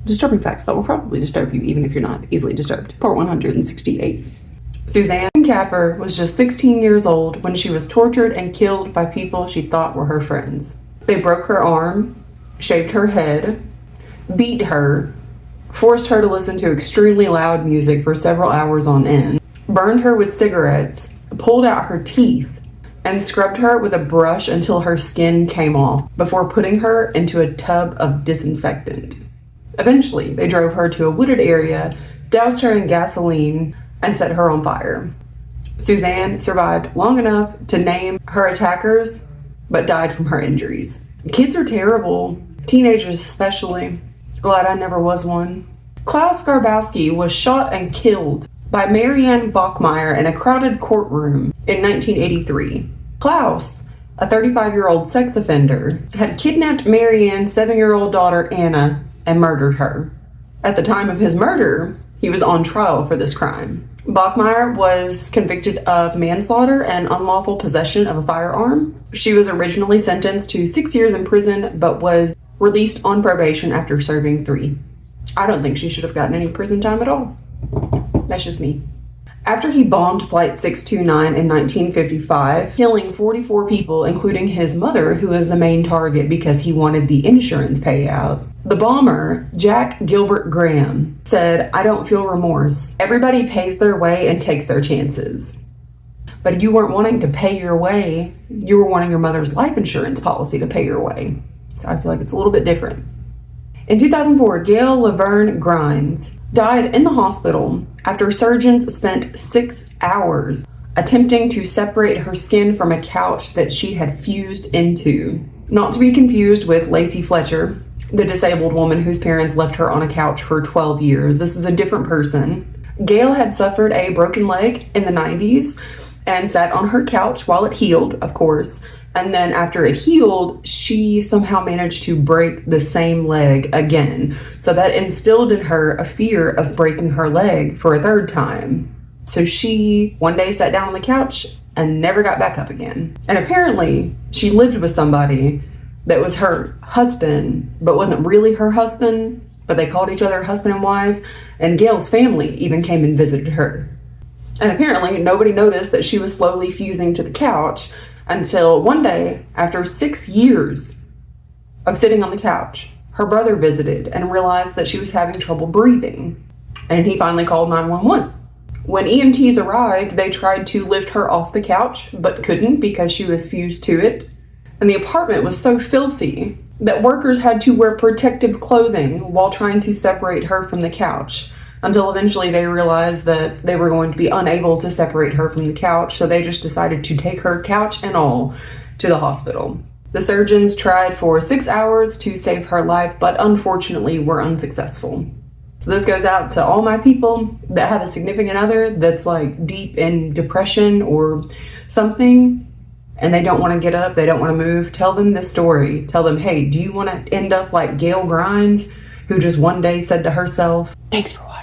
Disturbing facts that will probably disturb you even if you're not easily disturbed. Part 168. Suzanne Capper was just 16 years old when she was tortured and killed by people she thought were her friends. They broke her arm, shaved her head, beat her, forced her to listen to extremely loud music for several hours on end, burned her with cigarettes, pulled out her teeth, and scrubbed her with a brush until her skin came off before putting her into a tub of disinfectant. Eventually, they drove her to a wooded area, doused her in gasoline, and set her on fire. Suzanne survived long enough to name her attackers, but died from her injuries. Kids are terrible, teenagers especially. Glad I never was one. Klaus Grabowski was shot and killed by Marianne Bachmeier in a crowded courtroom in 1983. Klaus, a 35-year-old sex offender, had kidnapped Marianne's 7-year-old daughter Anna and murdered her. At the time of his murder, he was on trial for this crime. Bachmeier was convicted of manslaughter and unlawful possession of a firearm. She was originally sentenced to 6 years in prison, but was released on probation after serving 3. I don't think she should have gotten any prison time at all. That's just me. After he bombed Flight 629 in 1955, killing 44 people, including his mother, who was the main target because he wanted the insurance payout, the bomber, Jack Gilbert Graham, said, "I don't feel remorse. Everybody pays their way and takes their chances. But you weren't wanting to pay your way. You were wanting your mother's life insurance policy to pay your way." So I feel like it's a little bit different. In 2004, Gayle Laverne Grimes died in the hospital after surgeons spent 6 hours attempting to separate her skin from a couch that she had fused into. Not to be confused with Lacey Fletcher, the disabled woman whose parents left her on a couch for 12 years. This is a different person. Gayle had suffered a broken leg in the 90s and sat on her couch while it healed, of course. And then after it healed, she somehow managed to break the same leg again. So that instilled in her a fear of breaking her leg for a third time. So she one day sat down on the couch and never got back up again. And apparently she lived with somebody that was her husband, but wasn't really her husband, but they called each other husband and wife. And Gayle's family even came and visited her. And apparently nobody noticed that she was slowly fusing to the couch until one day, after 6 years of sitting on the couch, her brother visited and realized that she was having trouble breathing. And he finally called 911. When EMTs arrived, they tried to lift her off the couch, but couldn't because she was fused to it. And the apartment was so filthy that workers had to wear protective clothing while trying to separate her from the couch, until eventually they realized that they were going to be unable to separate her from the couch, so they just decided to take her, couch and all, to the hospital. The surgeons tried for 6 hours to save her life, but unfortunately were unsuccessful. So this goes out to all my people that have a significant other that's like deep in depression or something, and they don't want to get up, they don't want to move. Tell them this story. Tell them, hey, do you want to end up like Gayle Grimes, who just one day said to herself, "Thanks for watching."